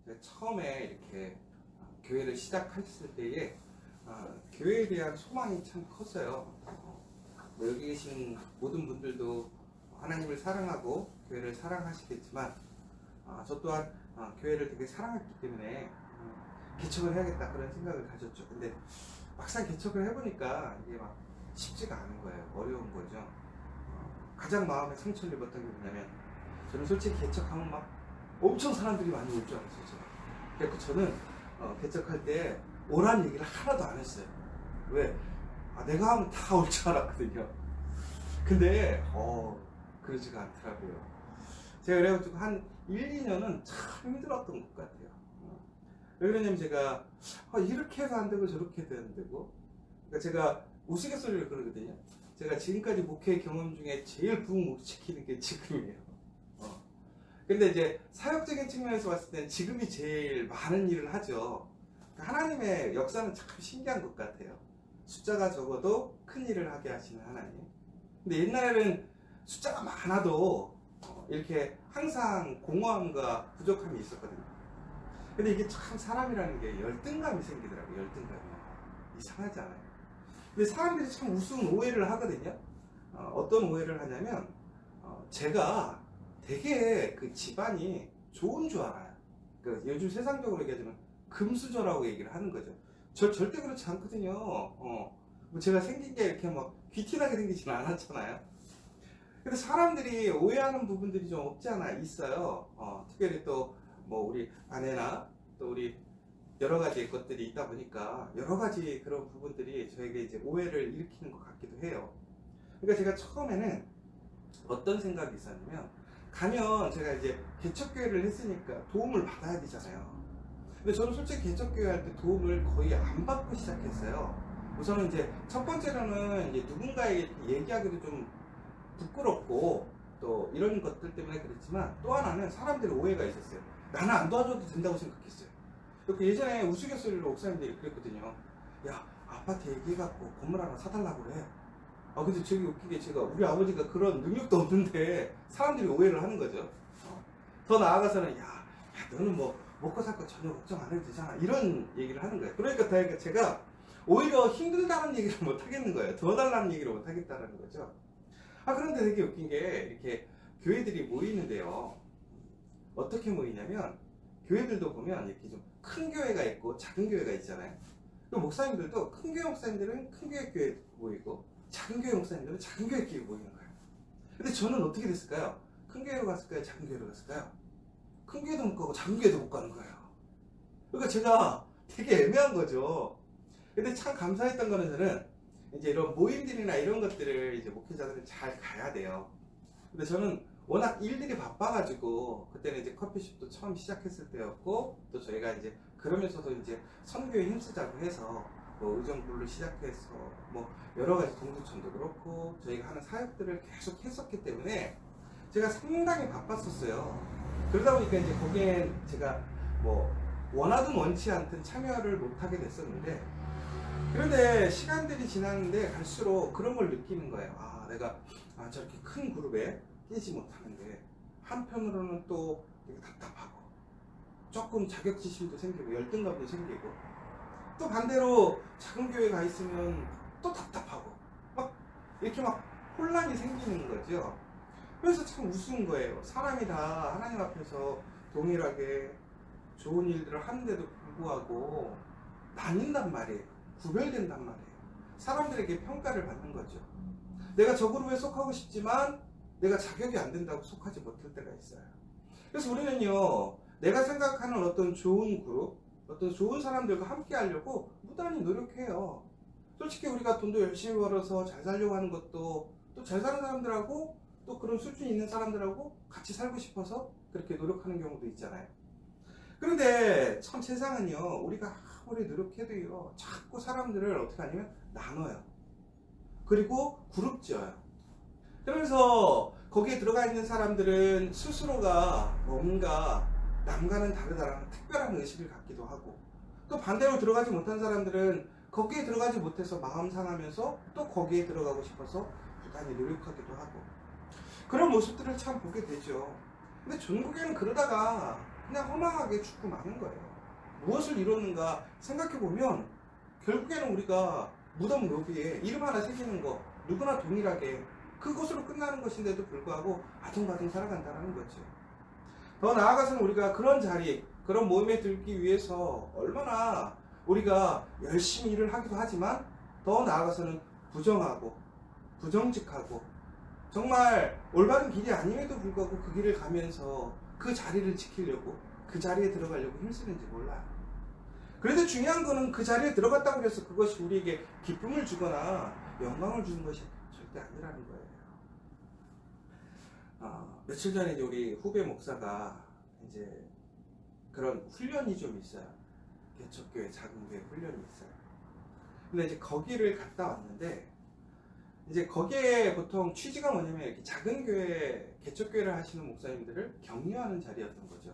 제가 처음에 이렇게 교회를 시작했을 때에 교회에 대한 소망이 참 컸어요. 뭐 여기 계신 모든 분들도 하나님을 사랑하고 교회를 사랑하시겠지만 저 또한 교회를 되게 사랑했기 때문에 개척을 해야겠다 그런 생각을 가졌죠. 근데 막상 개척을 해보니까 이게 막 쉽지가 않은 거예요. 어려운 거죠. 가장 마음에 상처를 입었던 게 뭐냐면, 저는 솔직히 개척하면 막 엄청 사람들이 많이 올 줄 알았어요. 제가. 그래서 저는 개척할 때 오란 얘기를 하나도 안 했어요. 왜? 내가 하면 다 올 줄 알았거든요. 근데 그러지가 않더라고요. 제가 그래가지고 한 1, 2년은 참 힘들었던 것 같아요. 왜 그러냐면 제가 이렇게 해서 안 되고 저렇게 해도 안 되고, 그러니까 제가 우스갯소리를 그러거든요. 제가 지금까지 목회 경험 중에 제일 부흥 못 시키는 게 지금이에요. 근데 이제 사역적인 측면에서 봤을 땐 지금이 제일 많은 일을 하죠. 하나님의 역사는 참 신기한 것 같아요. 숫자가 적어도 큰 일을 하게 하시는 하나님. 근데 옛날에는 숫자가 많아도 이렇게 항상 공허함과 부족함이 있었거든요. 근데 이게 참 사람이라는 게 열등감이 생기더라고요. 열등감이. 이상하지 않아요? 근데 사람들이 참 우스운 오해를 하거든요. 어떤 오해를 하냐면 제가 되게 그 집안이 좋은 줄 알아요. 그러니까 요즘 세상적으로 얘기하자면 금수저라고 얘기를 하는 거죠. 저 절대 그렇지 않거든요. 뭐 제가 생긴 게 이렇게 막 귀티나게 생기지는 않았잖아요. 근데 사람들이 오해하는 부분들이 좀 없지 않아 있어요. 특별히 또 뭐 우리 아내나 또 우리 여러 가지 것들이 있다 보니까 여러 가지 그런 부분들이 저에게 이제 오해를 일으키는 것 같기도 해요. 그러니까 제가 처음에는 어떤 생각이 있었냐면, 가면 제가 이제 개척교회를 했으니까 도움을 받아야 되잖아요. 근데 저는 솔직히 개척교회 할 때 도움을 거의 안 받고 시작했어요. 우선은 이제 첫 번째로는 이제 누군가에게 얘기하기도 좀 부끄럽고 또 이런 것들 때문에 그랬지만, 또 하나는 사람들의 오해가 있었어요. 나는 안 도와줘도 된다고 생각했어요. 예전에 우스갯소리로 목사님들이 그랬거든요. 야, 아파트 얘기해갖고 건물 하나 사달라고 그래. 근데 저기 웃기게 제가 우리 아버지가 그런 능력도 없는데 사람들이 오해를 하는 거죠. 더 나아가서는 야, 너는 뭐 먹고 살 거 전혀 걱정 안 해도 되잖아, 이런 얘기를 하는 거예요. 그러니까 제가 오히려 힘들다는 얘기를 못 하겠는 거예요. 더 달라는 얘기를 못 하겠다는 거죠. 그런데 되게 웃긴 게, 이렇게 교회들이 모이는데요. 어떻게 모이냐면, 교회들도 보면 이렇게 좀 큰 교회가 있고 작은 교회가 있잖아요. 그리고 목사님들도 큰 교회 목사님들은 큰 교회 모이고, 작은 교회 목사님들은 작은 교회 모이는 거예요. 근데 저는 어떻게 됐을까요? 큰 교회로 갔을까요? 작은 교회로 갔을까요? 큰 교회도 못 가고 작은 교회도 못 가는 거예요. 그러니까 제가 되게 애매한 거죠. 근데 참 감사했던 거는, 저는 이제 이런 모임들이나 이런 것들을 이제 목회자들은 잘 가야 돼요. 근데 저는 워낙 일들이 바빠가지고, 그때는 이제 커피숍도 처음 시작했을 때였고, 또 저희가 이제 그러면서도 이제 선교에 힘쓰자고 해서 뭐 의정부를 시작해서 뭐 여러 가지 동두천도 그렇고 저희가 하는 사역들을 계속 했었기 때문에 제가 상당히 바빴었어요. 그러다 보니까 이제 거기엔 제가 뭐 원하든 원치 않든 참여를 못하게 됐었는데, 그런데 시간들이 지나는데 갈수록 그런 걸 느끼는 거예요. 내가 저렇게 큰 그룹에 끼지 못하는데, 한편으로는 또 되게 답답하고 조금 자격지심도 생기고 열등감도 생기고, 또 반대로 작은 교회 가 있으면 또 답답하고 막 이렇게 막 혼란이 생기는 거죠. 그래서 참 우스운 거예요. 사람이 다 하나님 앞에서 동일하게 좋은 일들을 하는데도 불구하고 나뉜단 말이에요. 구별된단 말이에요. 사람들에게 평가를 받는 거죠. 내가 저 그룹에 속하고 싶지만 내가 자격이 안 된다고 속하지 못할 때가 있어요. 그래서 우리는요, 내가 생각하는 어떤 좋은 그룹, 어떤 좋은 사람들과 함께 하려고 무단히 노력해요. 솔직히 우리가 돈도 열심히 벌어서 잘 살려고 하는 것도, 또 잘 사는 사람들하고 또 그런 수준이 있는 사람들하고 같이 살고 싶어서 그렇게 노력하는 경우도 있잖아요. 그런데 참 세상은요, 우리가 아무리 노력해도요, 자꾸 사람들을 어떻게 하냐면 나눠요. 그리고 그룹 지어요. 그러면서 거기에 들어가 있는 사람들은 스스로가 뭔가 남과는 다르다라는 특별한 의식을 갖기도 하고, 또 반대로 들어가지 못한 사람들은 거기에 들어가지 못해서 마음 상하면서 또 거기에 들어가고 싶어서 부단히 노력하기도 하고, 그런 모습들을 참 보게 되죠. 근데 전국에는 그러다가 그냥 허망하게 죽고 마는 거예요. 무엇을 이뤘는가 생각해보면 결국에는 우리가 무덤 묘비에 이름 하나 새기는 거 누구나 동일하게 그것으로 끝나는 것인데도 불구하고 아둥바둥 살아간다는 거죠. 더 나아가서는 우리가 그런 자리, 그런 모임에 들기 위해서 얼마나 우리가 열심히 일을 하기도 하지만 더 나아가서는 부정하고 부정직하고 정말 올바른 길이 아님에도 불구하고 그 길을 가면서 그 자리를 지키려고 그 자리에 들어가려고 힘쓰는지 몰라요. 그런데 중요한 거는 그 자리에 들어갔다고 해서 그것이 우리에게 기쁨을 주거나 영광을 주는 것이 절대 아니라는 거예요. 며칠 전에 우리 후배 목사가 이제 그런 훈련이 좀 있어요. 개척교회, 작은 교회 훈련이 있어요. 근데 이제 거기를 갔다 왔는데 이제 거기에 보통 취지가 뭐냐면 이렇게 작은 교회, 개척교회를 하시는 목사님들을 격려하는 자리였던 거죠.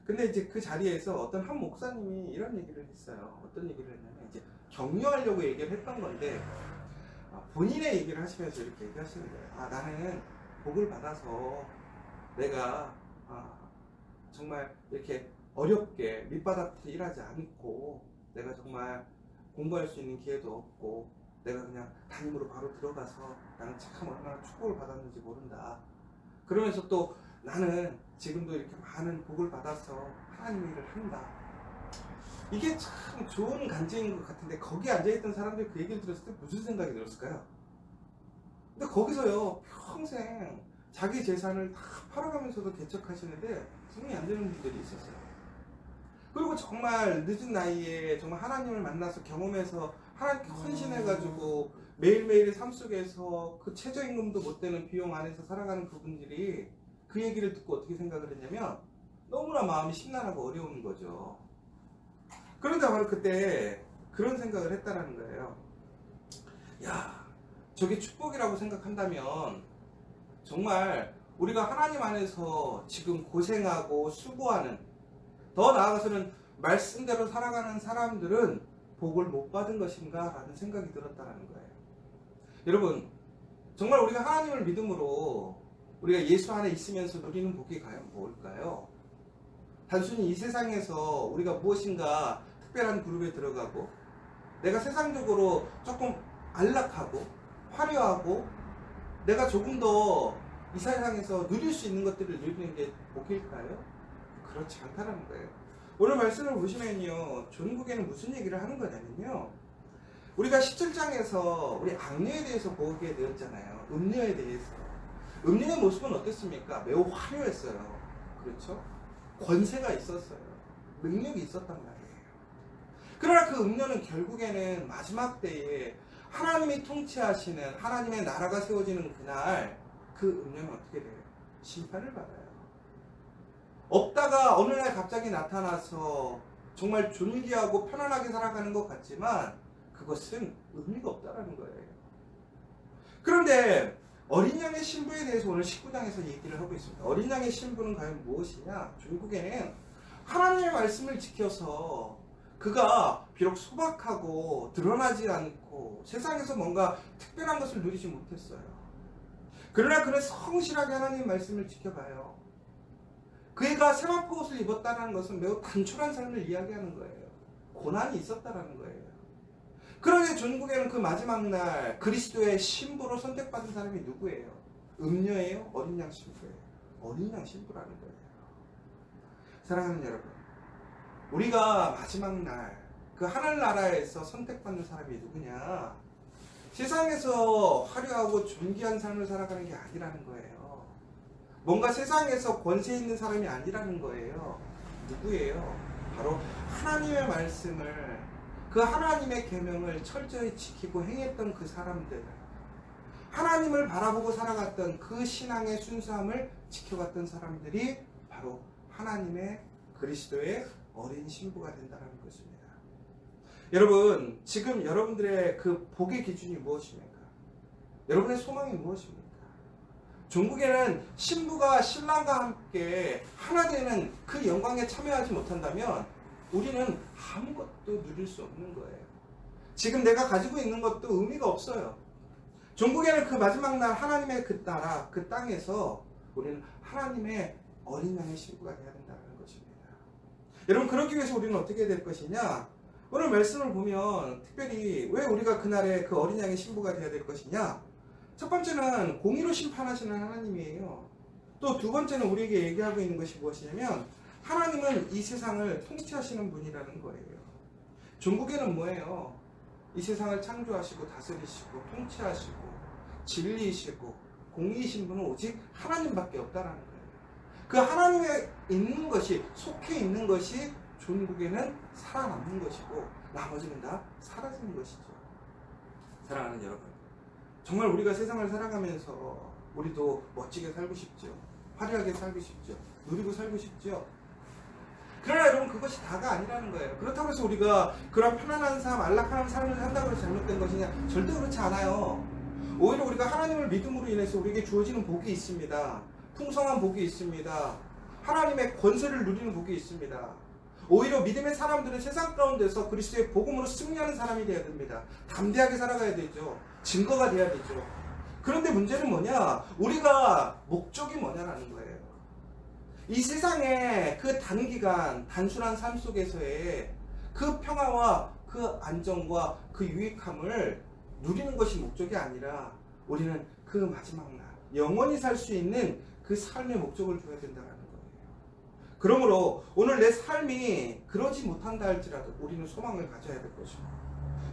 근데 이제 그 자리에서 어떤 한 목사님이 이런 얘기를 했어요. 어떤 얘기를 했냐면 이제 격려하려고 얘기를 했던 건데 본인의 얘기를 하시면서 이렇게 얘기하시는 거예요. 나는 복을 받아서 내가 정말 이렇게 어렵게 밑바닥에서 일하지 않고 내가 정말 공부할 수 있는 기회도 없고 내가 그냥 담임으로 바로 들어가서 나는 참 얼마나 축복을 받았는지 모른다. 그러면서 또 나는 지금도 이렇게 많은 복을 받아서 하나님 일을 한다. 이게 참 좋은 간증인 것 같은데 거기 앉아있던 사람들이 그 얘기를 들었을 때 무슨 생각이 들었을까요? 근데 거기서요 평생 자기 재산을 다 팔아가면서도 개척하시는데 손이 안 되는 분들이 있었어요. 그리고 정말 늦은 나이에 정말 하나님을 만나서 경험해서 하나님께 헌신해가지고 매일매일의 삶 속에서 그 최저임금도 못 되는 비용 안에서 살아가는 그분들이 그 얘기를 듣고 어떻게 생각을 했냐면 너무나 마음이 심란하고 어려운 거죠. 그런데 바로 그때 그런 생각을 했다라는 거예요. 야, 저게 축복이라고 생각한다면 정말 우리가 하나님 안에서 지금 고생하고 수고하는 더 나아가서는 말씀대로 살아가는 사람들은 복을 못 받은 것인가 라는 생각이 들었다는 거예요. 여러분 정말 우리가 하나님을 믿음으로 우리가 예수 안에 있으면서 누리는 복이 과연 뭘까요? 단순히 이 세상에서 우리가 무엇인가 특별한 그룹에 들어가고 내가 세상적으로 조금 안락하고 화려하고 내가 조금 더 이 세상에서 누릴 수 있는 것들을 누리는 게 복일까요? 그렇지 않다는 거예요. 오늘 말씀을 보시면요 전국에는 무슨 얘기를 하는 거냐면요 우리가 17장에서 우리 악녀에 대해서 보게 되었잖아요. 음녀에 대해서. 음녀의 모습은 어땠습니까? 매우 화려했어요. 그렇죠? 권세가 있었어요. 능력이 있었단 말이에요. 그러나 그 음녀는 결국에는 마지막 때에 하나님이 통치하시는 하나님의 나라가 세워지는 그날 그 음녀는 어떻게 돼요? 심판을 받아요. 없다가 어느 날 갑자기 나타나서 정말 존귀하고 편안하게 살아가는 것 같지만 그것은 의미가 없다라는 거예요. 그런데 어린 양의 신부에 대해서 오늘 19장에서 얘기를 하고 있습니다. 어린 양의 신부는 과연 무엇이냐? 결국에는 하나님의 말씀을 지켜서 그가 비록 소박하고 드러나지 않고 세상에서 뭔가 특별한 것을 누리지 못했어요. 그러나 그는 성실하게 하나님의 말씀을 지켜가요. 그가 세마포 옷을 입었다는 것은 매우 단촐한 삶을 이야기하는 거예요. 고난이 있었다는 거예요. 그러게 전국에는 그 마지막 날 그리스도의 신부로 선택받은 사람이 누구예요? 음녀예요? 어린 양 신부예요? 어린 양 신부라는 거예요. 사랑하는 여러분, 우리가 마지막 날 그 하늘나라에서 선택받는 사람이 누구냐? 세상에서 화려하고 존귀한 삶을 살아가는 게 아니라는 거예요. 뭔가 세상에서 권세 있는 사람이 아니라는 거예요. 누구예요? 바로 하나님의 말씀을 그 하나님의 계명을 철저히 지키고 행했던 그 사람들, 하나님을 바라보고 살아갔던 그 신앙의 순수함을 지켜갔던 사람들이 바로 하나님의 그리스도의 어린 신부가 된다는 것입니다. 여러분, 지금 여러분들의 그 복의 기준이 무엇입니까? 여러분의 소망이 무엇입니까? 종국에는 신부가 신랑과 함께 하나 되는 그 영광에 참여하지 못한다면 우리는 아무것도 누릴 수 없는 거예요. 지금 내가 가지고 있는 것도 의미가 없어요. 종국에는 그 마지막 날 하나님의 그 나라, 그 땅에서 우리는 하나님의 어린 양의 신부가 되어야 된다는 것입니다. 여러분, 그러기 위해서 우리는 어떻게 될 것이냐? 오늘 말씀을 보면 특별히 왜 우리가 그날에 그 어린 양의 신부가 되어야 될 것이냐? 첫 번째는 공의로 심판하시는 하나님이에요. 또 두 번째는 우리에게 얘기하고 있는 것이 무엇이냐면 하나님은 이 세상을 통치하시는 분이라는 거예요. 종국에는 뭐예요? 이 세상을 창조하시고 다스리시고 통치하시고 진리이시고 공의이신 분은 오직 하나님밖에 없다라는 거예요. 그 하나님에 있는 것이, 속해 있는 것이 종국에는 살아남는 것이고 나머지는 다 사라지는 것이죠. 사랑하는 여러분, 정말 우리가 세상을 살아가면서 우리도 멋지게 살고 싶죠. 화려하게 살고 싶죠. 누리고 살고 싶죠. 그러나 여러분, 그것이 다가 아니라는 거예요. 그렇다고 해서 우리가 그런 편안한 삶, 안락한 삶을 산다고 해서 잘못된 것이냐? 절대 그렇지 않아요. 오히려 우리가 하나님을 믿음으로 인해서 우리에게 주어지는 복이 있습니다. 풍성한 복이 있습니다. 하나님의 권세를 누리는 복이 있습니다. 오히려 믿음의 사람들은 세상 가운데서 그리스도의 복음으로 승리하는 사람이 되어야 됩니다. 담대하게 살아가야 되죠. 증거가 돼야 되죠. 그런데 문제는 뭐냐? 우리가 목적이 뭐냐라는 거예요. 이 세상의 그 단기간 단순한 삶 속에서의 그 평화와 그 안정과 그 유익함을 누리는 것이 목적이 아니라 우리는 그 마지막 날 영원히 살 수 있는 그 삶의 목적을 줘야 된다는 거예요. 그러므로 오늘 내 삶이 그러지 못한다 할지라도 우리는 소망을 가져야 될 것이고,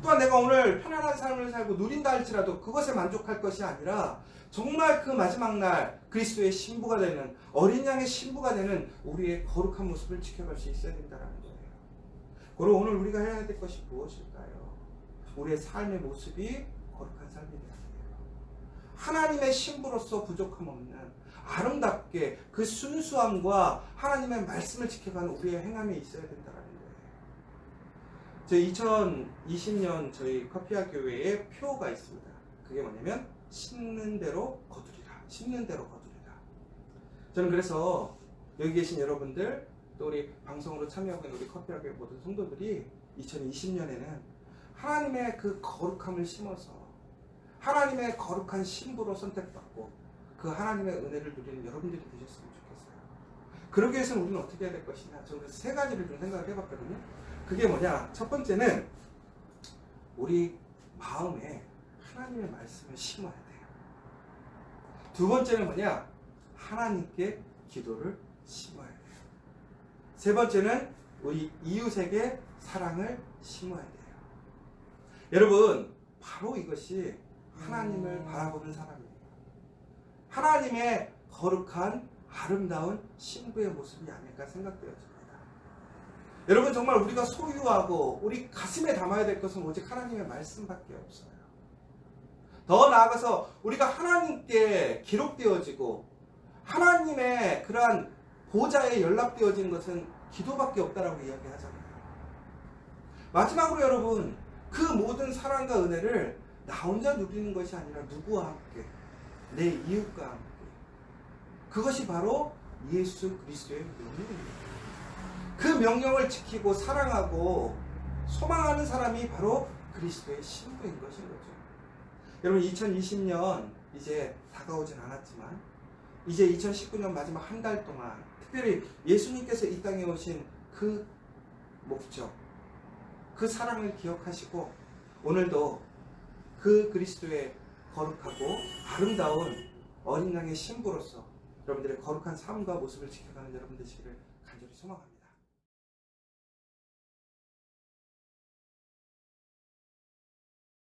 또한 내가 오늘 편안한 삶을 살고 누린다 할지라도 그것에 만족할 것이 아니라 정말 그 마지막 날 그리스도의 신부가 되는, 어린 양의 신부가 되는 우리의 거룩한 모습을 지켜갈 수 있어야 된다는 거예요. 그럼 오늘 우리가 해야 될 것이 무엇일까요? 우리의 삶의 모습이 거룩한 삶이 되어야 돼요. 하나님의 신부로서 부족함 없는 아름답게 그 순수함과 하나님의 말씀을 지켜가는 우리의 행함이 있어야 된다는 거예요. 저희 2020년 저희 커피아 교회에 표가 있습니다. 그게 뭐냐면 심는 대로 거두리라. 심는 대로 거두리라. 저는 그래서 여기 계신 여러분들, 또 우리 방송으로 참여하고 있는 우리 커피아 교회 모든 성도들이 2020년에는 하나님의 그 거룩함을 심어서 하나님의 거룩한 신부로 선택받고 그 하나님의 은혜를 누리는 여러분들이 되셨으면 좋겠어요. 그러기 위해서는 우리는 어떻게 해야 될 것이냐? 저는 세 가지를 좀 생각을 해봤거든요. 그게 뭐냐? 첫 번째는 우리 마음에 하나님의 말씀을 심어야 돼요. 두 번째는 뭐냐? 하나님께 기도를 심어야 돼요. 세 번째는 우리 이웃에게 사랑을 심어야 돼요. 여러분, 바로 이것이 하나님을 바라보는 사람이에요. 하나님의 거룩한 아름다운 신부의 모습이 아닐까 생각되어집니다. 여러분, 정말 우리가 소유하고 우리 가슴에 담아야 될 것은 오직 하나님의 말씀밖에 없어요. 더 나아가서 우리가 하나님께 기록되어지고 하나님의 그러한 보좌에 연락되어지는 것은 기도밖에 없다라고 이야기하잖아요. 마지막으로 여러분, 그 모든 사랑과 은혜를 나 혼자 누리는 것이 아니라 누구와 함께, 내 이웃과 함께, 그것이 바로 예수 그리스도의 명령입니다. 그 명령을 지키고 사랑하고 소망하는 사람이 바로 그리스도의 신부인 것인 거죠. 여러분, 2020년 이제 다가오진 않았지만 이제 2019년 마지막 한 달 동안 특별히 예수님께서 이 땅에 오신 그 목적, 그 사랑을 기억하시고 오늘도 그 그리스도의 거룩하고 아름다운 어린 양의 신부로서 여러분들의 거룩한 삶과 모습을 지켜가는 여러분 되시기를 간절히 소망합니다.